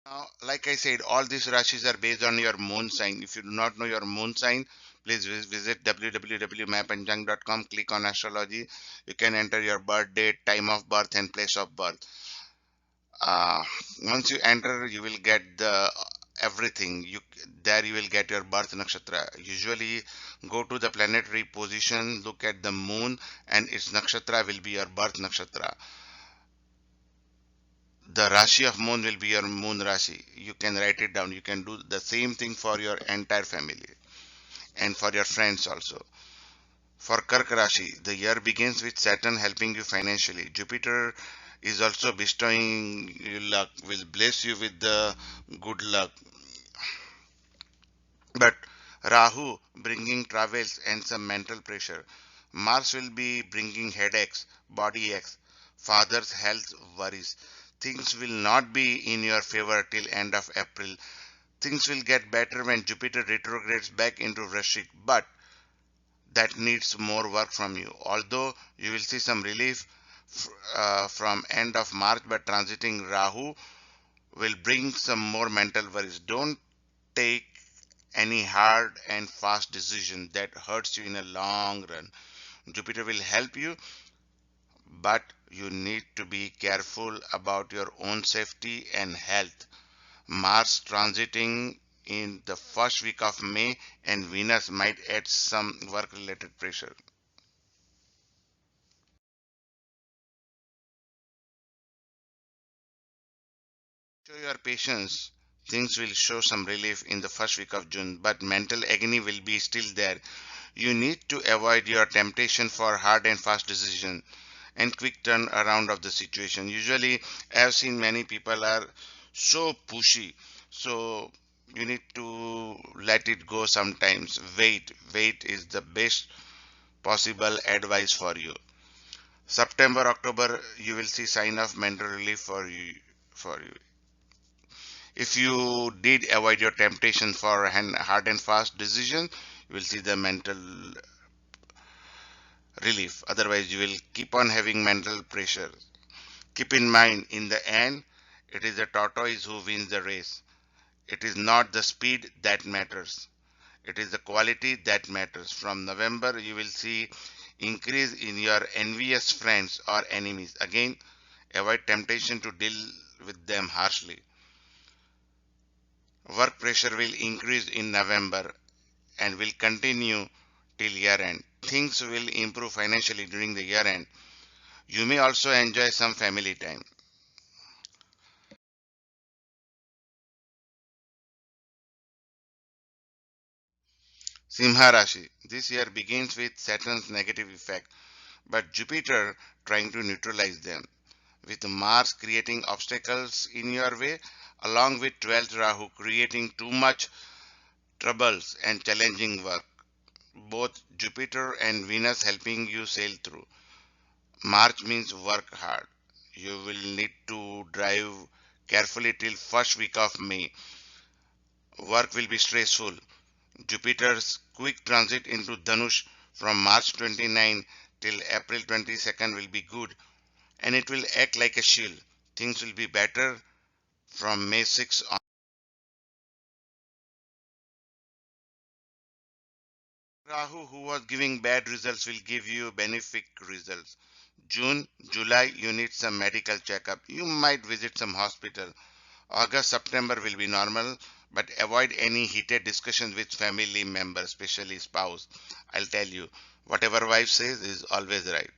Now, like I said, all these rashis are based on your moon sign. If you do not know your moon sign, please visit www.mypanchang.com, click on astrology. You can enter your birth date, time of birth, and place of birth. uh, Once you enter, you will get the everything. You will get your birth nakshatra. Usually go to the planetary position, look at the moon, and its nakshatra will be your birth nakshatra. The rashi of moon will be your moon rashi. You can write it down. You can do the same thing for your entire family and for your friends also. For Kark Rashi, the year begins with Saturn helping you financially. Jupiter is also bestowing you luck, will bless you with the good luck. But Rahu bringing travels and some mental pressure. Mars will be bringing headaches, body aches, father's health worries. Things will not be in your favor till end of April. Things will get better when Jupiter retrogrades back into Vrishik, but that needs more work from you. Although you will see some relief from end of March, but transiting Rahu will bring some more mental worries. Don't take any hard and fast decision that hurts you in a long run. Jupiter will help you, but you need to be careful about your own safety and health. Mars transiting in the first week of May, and Venus might add some work related pressure. Show your patience. Things will show some relief in the first week of June, but mental agony will be still there. You need to avoid your temptation for hard and fast decision and quick turn around of the situation. Usually, I have seen many people are so pushy, so you need to let it go sometimes. Wait is the best possible advice for you. September, October, you will see sign of mental relief for you. If you did avoid your temptation for hard and fast decision, you will see the mental relief. Otherwise, you will keep on having mental pressure. Keep in mind, in the end, it is the tortoise who wins the race. It is not the speed that matters. It is the quality that matters. From November, you will see increase in your envious friends or enemies. Again, avoid temptation to deal with them harshly. Work pressure will increase in November and will continue till year end. Things will improve financially during the year end. You may also enjoy some family time. Simha Rashi. This year begins with Saturn's negative effect, but Jupiter trying to neutralize them, with Mars creating obstacles in your way, along with 12th Rahu creating too much troubles and challenging work. Both Jupiter and Venus helping you sail through. March means work hard. You will need to drive carefully till first week of May. Work will be stressful. Jupiter's quick transit into Dhanush from March 29 till April 22nd will be good, and it will act like a shield. Things will be better from May 6 on. Rahu, who was giving bad results, will give you benefic results. June, July, you need some medical checkup. You might visit some hospital. August, September will be normal, but avoid any heated discussions with family members, especially spouse. I'll tell you, whatever wife says is always right.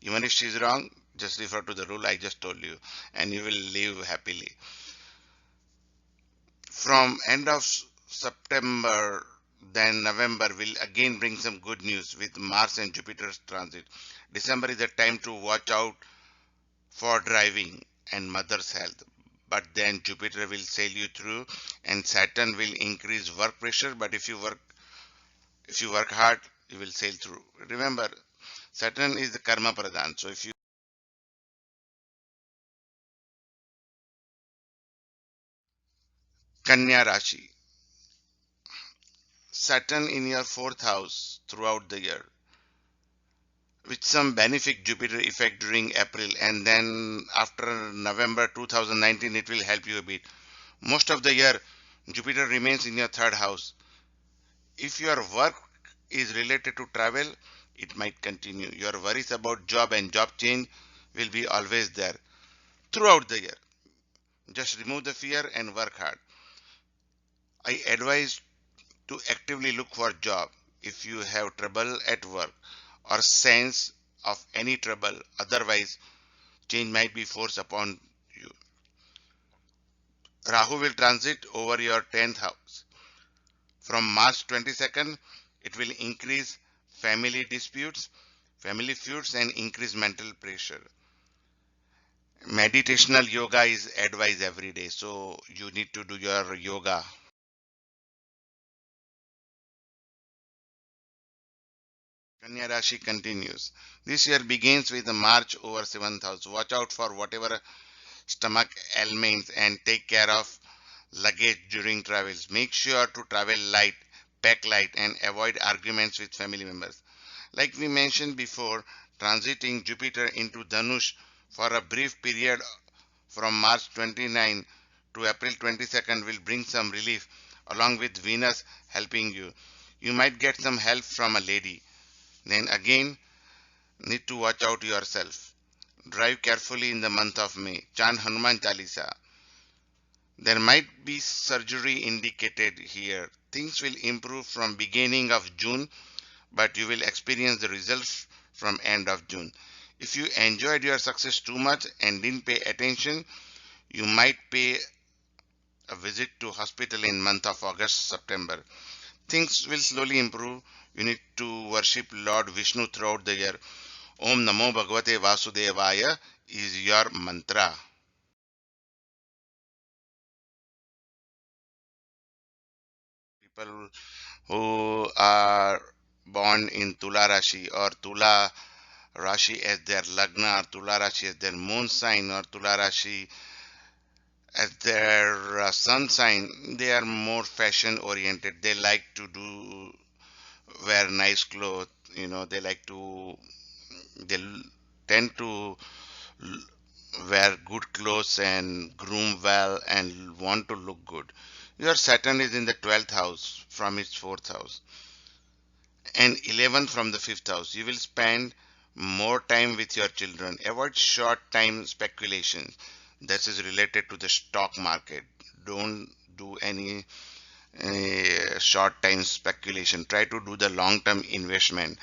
Even if she's wrong, just refer to the rule I just told you, and you will live happily. From end of September, then November will again bring some good news with Mars and Jupiter's transit. December is the time to watch out for driving and mother's health. But then Jupiter will sail you through and Saturn will increase work pressure. But if you work hard, you will sail through. Remember, Saturn is the karma pradhan. So if you Kanya Rashi, Saturn in your fourth house throughout the year, with some benefic Jupiter effect during April, and then after November 2019 it will help you a bit. Most of the year Jupiter remains in your third house. If your work is related to travel, it might continue. Your worries about job and job change will be always there throughout the year. Just remove the fear and work hard. I advise to actively look for job if you have trouble at work or sense of any trouble. Otherwise, change might be forced upon you. Rahu will transit over your 10th house. From March 22nd, it will increase family disputes, family feuds, and increase mental pressure. Meditational yoga is advised every day, so you need to do your yoga. Kanya Rashi continues. This year begins with a march over 7th house. Watch out for whatever stomach ailments and take care of luggage during travels. Make sure to travel light, pack light, and avoid arguments with family members. Like we mentioned before, transiting Jupiter into Dhanush for a brief period from March 29 to April 22nd will bring some relief along with Venus helping you. You might get some help from a lady. Then again, need to watch out yourself. Drive carefully in the month of May. Chant Hanuman Chalisa. There might be surgery indicated here. Things will improve from beginning of June, but you will experience the results from end of June. If you enjoyed your success too much and didn't pay attention, you might pay a visit to hospital in month of August, September. Things will slowly improve. You need to worship Lord Vishnu throughout the year. Om Namo Bhagavate Vasudevaya is your mantra. People who are born in Tula Rashi or Tula Rashi as their Lagna or Tula Rashi as their moon sign or Tula Rashi as their sun sign, they are more fashion oriented. They like to do wear nice clothes. They like to they tend to wear good clothes and groom well and want to look good. Your Saturn is in the 12th house from its 4th house and 11th from the 5th house. You will spend more time with your children. Avoid short time speculation. This is related to the stock market. Don't do any short time speculation. Try to do the long term investment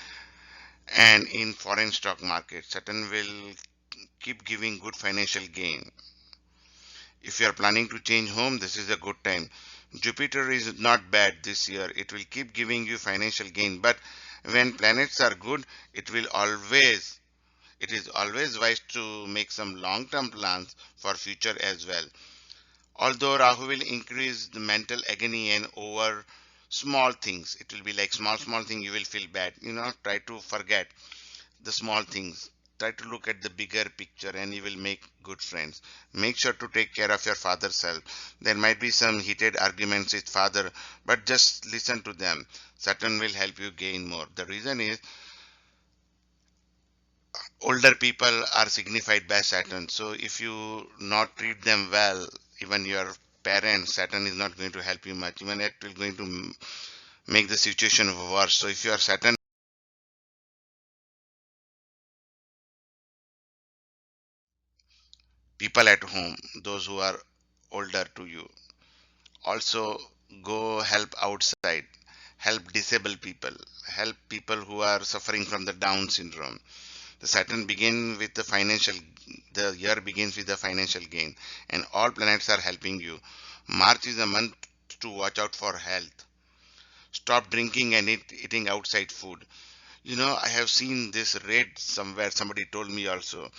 and in foreign stock market. Saturn will keep giving good financial gain. If you are planning to change home, this is a good time. Jupiter is not bad this year. It will keep giving you financial gain. But when planets are good, it is always wise to make some long-term plans for future as well. Although Rahu will increase the mental agony and over small things, it will be like small thing you will feel bad. Try to forget the small things. Try to look at the bigger picture and you will make good friends. Make sure to take care of your father's health. There might be some heated arguments with father, but just listen to them. Saturn will help you gain more. The reason is older people are signified by Saturn. So if you not treat them well, even your parents, Saturn is not going to help you much. Even it will going to make the situation worse. So if you are Saturn, people at home, those who are older to you, also go help outside, help disabled people, help people who are suffering from the Down syndrome. The Saturn begin with the year begins with the financial gain, and all planets are helping you. March is a month to watch out for health. Stop drinking and eating outside food. I have seen this read somewhere. Somebody told me also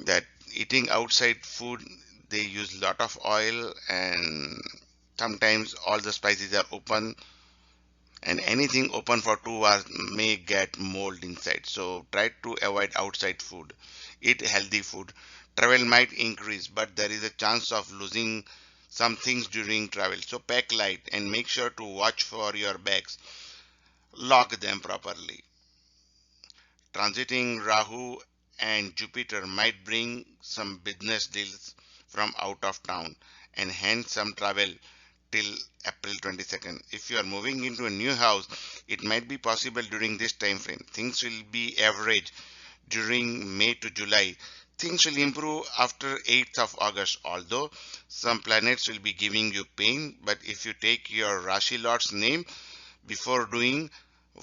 that eating outside food, they use lot of oil, and sometimes all the spices are open, and anything open for 2 hours may get mold inside. So try to avoid outside food. Eat healthy food. Travel might increase, but there is a chance of losing some things during travel. So pack light and make sure to watch for your bags. Lock them properly. Transiting Rahu and Jupiter might bring some business deals from out of town and hence some travel till April 22nd. If you are moving into a new house, it might be possible during this time frame. Things will be average during May to July. Things will improve after 8th of August, although some planets will be giving you pain. But if you take your Rashi Lord's name before doing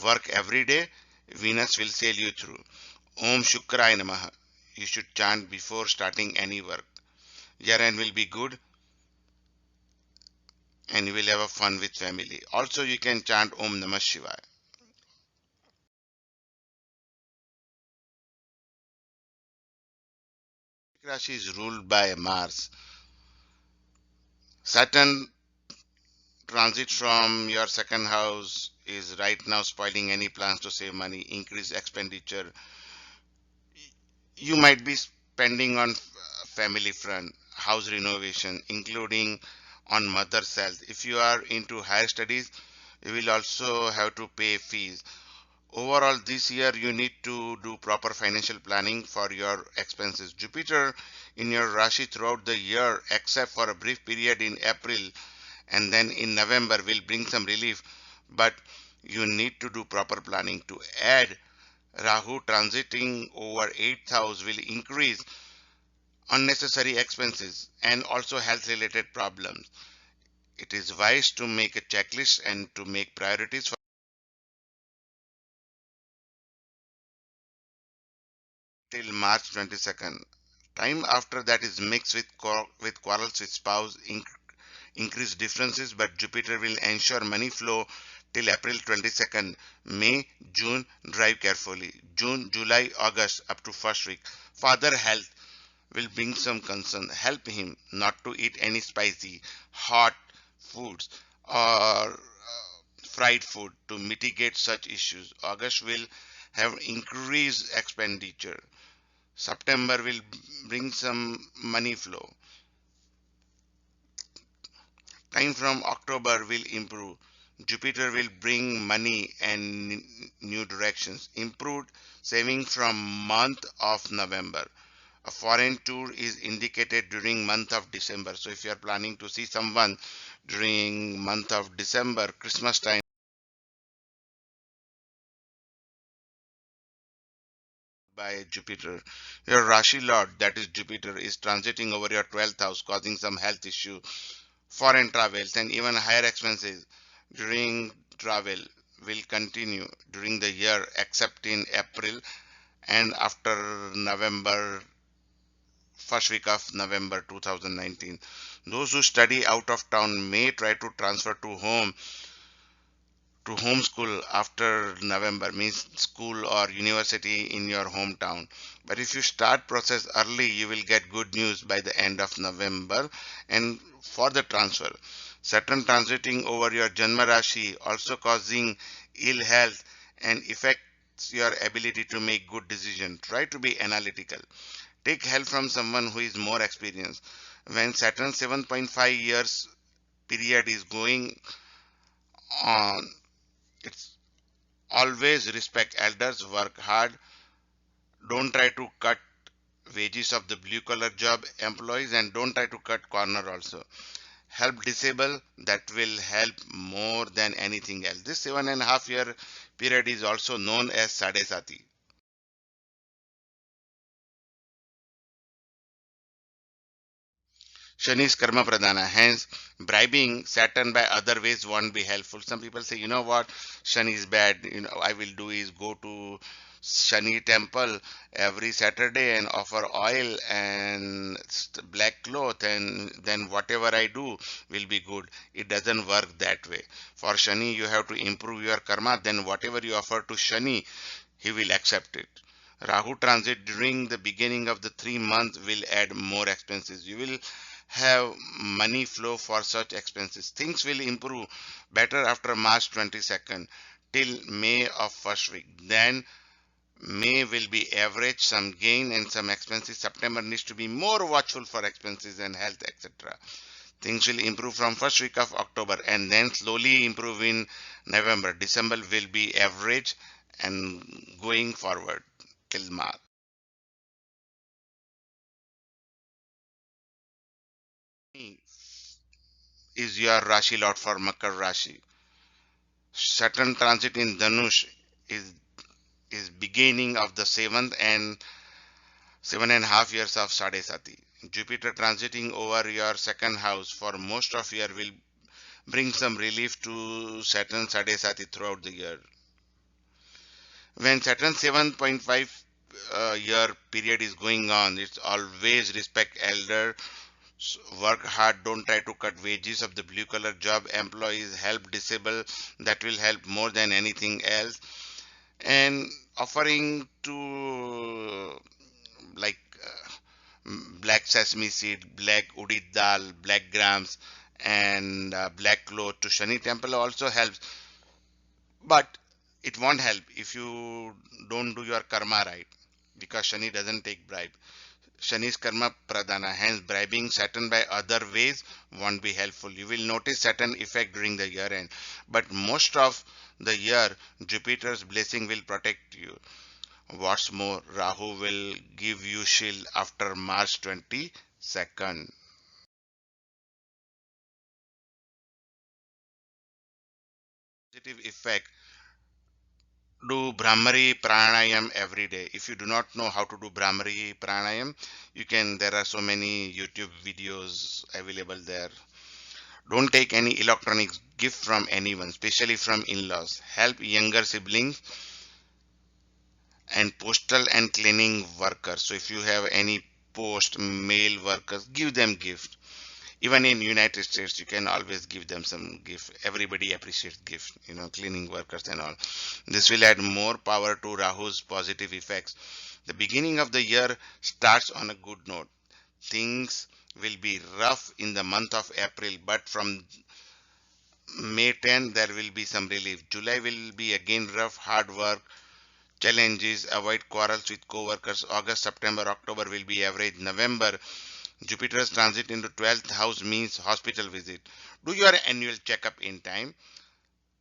work every day, Venus will sail you through. Om Shukraya Namaha. You should chant before starting any work. Year end will be good and you will have a fun with family. Also, you can chant Om Namah Shivaya. Rashi is ruled by Mars. Saturn transit from your second house is right now spoiling any plans to save money, increase expenditure. You might be spending on family front, house renovation, including on mother's health. If you are into higher studies, you will also have to pay fees. Overall, this year you need to do proper financial planning for your expenses. Jupiter in your Rashi throughout the year, except for a brief period in April and then in November, will bring some relief, but you need to do proper planning. To add, Rahu transiting over 8th house will increase unnecessary expenses and also health related problems. It is wise to make a checklist and to make priorities for till March 22nd. Time after that is mixed with quarrels with spouse, increased differences, but Jupiter will ensure money flow till April 22nd. May, June, drive carefully. June, July, August up to first week. Father health will bring some concern. Help him not to eat any spicy, hot foods or fried food to mitigate such issues. August will have increased expenditure. September will bring some money flow. Time from October will improve. Jupiter will bring money and new directions. Improved saving from month of November. A foreign tour is indicated during month of December. So if you are planning to see someone during month of December, Christmas time, by Jupiter. Your Rashi Lord, that is Jupiter, is transiting over your 12th house, causing some health issue, foreign travels, and even higher expenses during travel will continue during the year except in April and after November first week of November 2019. Those who study out of town may try to transfer to homeschool after November, means school or university in your hometown. But if you start process early, you will get good news by the end of November and for the transfer. Saturn transiting over your Janma Rashi also causing ill health and affects your ability to make good decisions. Try to be analytical. Take help from someone who is more experienced. When Saturn 7.5 years period is going on, it's always respect elders, work hard, don't try to cut wages of the blue collar job employees, and don't try to cut corner also. Help disabled, that will help more than anything else. This 7.5 year period is also known as Sadesati. Shani is karma pradhana, hence bribing Saturn by other ways won't be helpful. Some people say, you know what, Shani is bad. I will do is go to Shani temple every Saturday and offer oil and black cloth, and then whatever I do will be good. It doesn't work that way. For Shani, you have to improve your karma. Then whatever you offer to Shani, he will accept it. Rahu transit during the beginning of the 3 months will add more expenses. You will have money flow for such expenses. Things will improve better after March 22nd till May of first week. Then May will be average, some gain and some expenses. September needs to be more watchful for expenses and health, etc. Things will improve from first week of October and then slowly improve in November. December will be average and going forward till March. Is your Rashi lot for Makar Rashi. Saturn transit in Dhanush is beginning of the 7.5 years of Sadesati. Jupiter transiting over your second house for most of year will bring some relief to Saturn Sadesati throughout the year. When Saturn 7.5 year period is going on, it's always respect elder, work hard, don't try to cut wages of the blue collar job employees, help disabled, that will help more than anything else. And offering to like black sesame seed, black udit dal, black grams, and black cloth to Shani temple also helps. But it won't help if you don't do your karma right, because Shani doesn't take bribe. Shani is karma pradhana, hence bribing Saturn by other ways won't be helpful. You will notice Saturn effect during the year end, but most of the year Jupiter's blessing will protect you. What's more, Rahu will give you shield after March 22nd. Positive effect. Do Brahmari Pranayam every day. If you do not know how to do Brahmari Pranayam, there are so many YouTube videos available there. Don't take any electronic gift from anyone, especially from in-laws. Help younger siblings and postal and cleaning workers. So if you have any post mail workers, give them gift. Even in United States, you can always give them some gift. Everybody appreciates gift, cleaning workers and all. This will add more power to Rahu's positive effects. The beginning of the year starts on a good note. Things will be rough in the month of April, but from May 10 there will be some relief. July will be again rough, hard work, challenges, avoid quarrels with co-workers. August, September, October will be average. November, Jupiter's transit into 12th house means hospital visit. Do your annual checkup in time.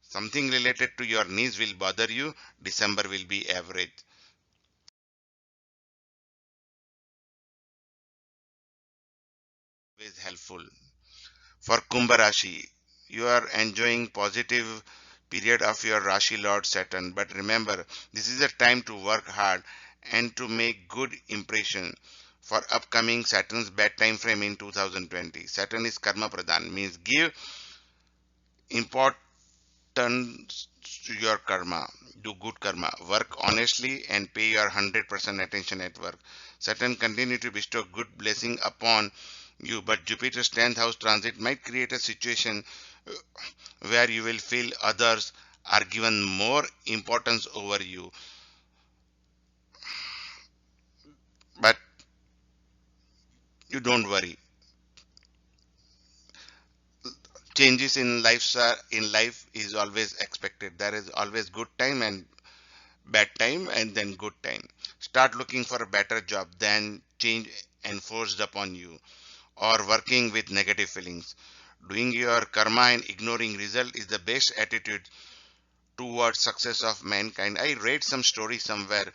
Something related to your knees will bother you. December will be average. Always helpful. For Kumbh Rashi, you are enjoying positive period of your Rashi Lord Saturn. But remember, this is a time to work hard and to make good impression for upcoming Saturn's bad time frame in 2020. Saturn is Karma Pradhan, means give importance to your karma. do good karma, work honestly and pay your 100% attention at work. Saturn continue to bestow good blessing upon you, but Jupiter's 10th house transit might create a situation uh, where you will feel others are given more importance over you. But you don't worry. Changes in life is always expected. There is always good time and bad time and then good time. Start looking for a better job than change enforced upon you, or working with negative feelings. Doing your karma and ignoring result is the best attitude towards success of mankind. I read some story somewhere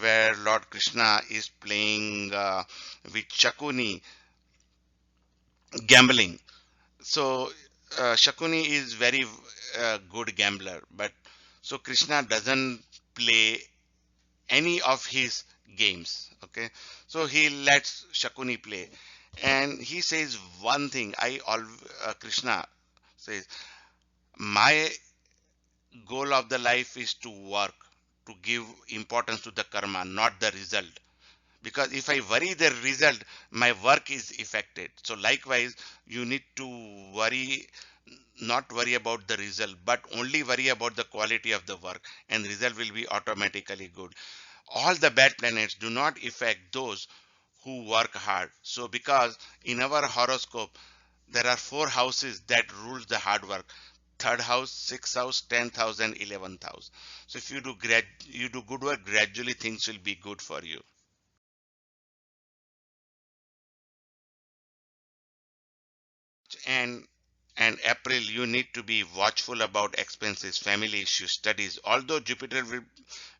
where Lord Krishna is playing with Shakuni, gambling. So Shakuni is very good gambler, but so Krishna doesn't play any of his games. Okay, so he lets Shakuni play, and he says one thing. Krishna says, my goal of the life is to work, to give importance to the karma, not the result. Because if I worry the result, my work is affected. So likewise, you need to worry, not worry about the result, but only worry about the quality of the work, and result will be automatically good. All the bad planets do not affect those who work hard. So because in our horoscope there are four houses that rules the hard work: third house, sixth house, 10th house, and 11th house. So if you do good work, gradually things will be good for you. and and April, you need to be watchful about expenses, family issues, studies. Although Jupiter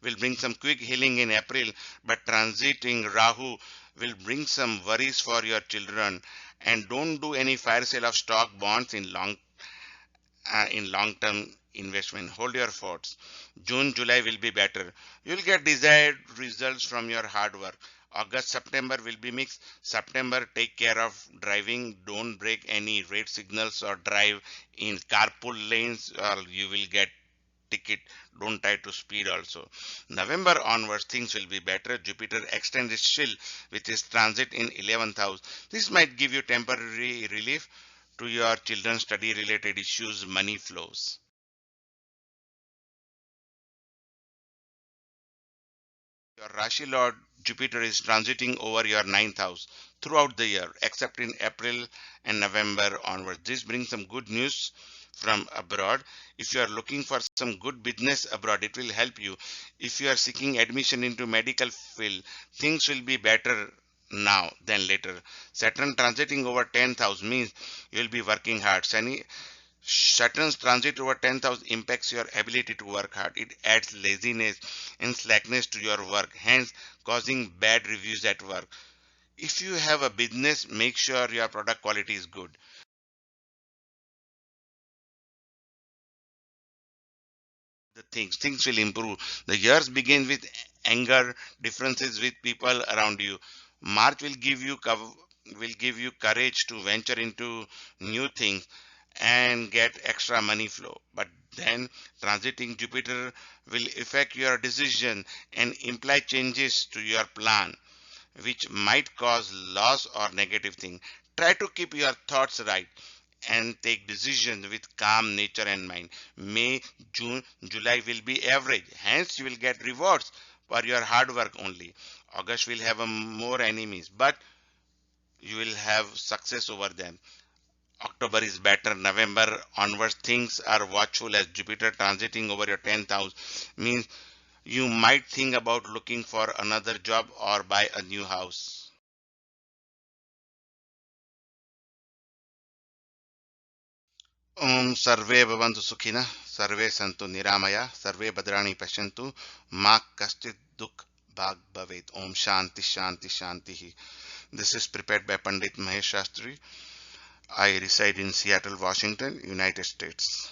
will bring some quick healing in April, but transiting Rahu will bring some worries for your children. And don't do any fire sale of stock bonds in long-term investment. Hold your forts. June, July will be better. You'll get desired results from your hard work. August, September will be mixed. September, take care of driving. Don't break any red signals or drive in carpool lanes, or you will get ticket. Don't try to speed also. November onwards, things will be better. Jupiter extends its chill with its transit in 11th house. This might give you temporary relief to your children's study related issues, money flows. Your Rashi Lord Jupiter is transiting over your ninth house throughout the year, except in April and November onwards. This brings some good news from abroad. If you are looking for some good business abroad, it will help you. If you are seeking admission into medical field, things will be better now than later. Saturn transiting over 10th house means you will be working hard. Saturn's transit over 10th house impacts your ability to work hard. It adds laziness and slackness to your work, hence causing bad reviews at work. If you have a business, make sure your product quality is good. The things will improve. The years begin with anger, differences with people around you. March will give you courage to venture into new things and get extra money flow. But then transiting Jupiter will affect your decision and imply changes to your plan, which might cause loss or negative thing. Try to keep your thoughts right and take decisions with calm nature and mind. May, June, July will be average. Hence, you will get rewards for your hard work only. August will have more enemies, but you will have success over them. October is better. November onwards, things are watchful as Jupiter transiting over your 10th house means you might think about looking for another job or buy a new house. सर्वे भवन्तु सुखिनः सर्वे सन्तु निरामया सर्वे भद्राणि पश्यन्तु मा कश्चित् दुःख भाग् भवेत्. Om Shanti Shanti Shanti. This is prepared by Pandit Mahesh Shastri. I reside in Seattle, Washington, United States.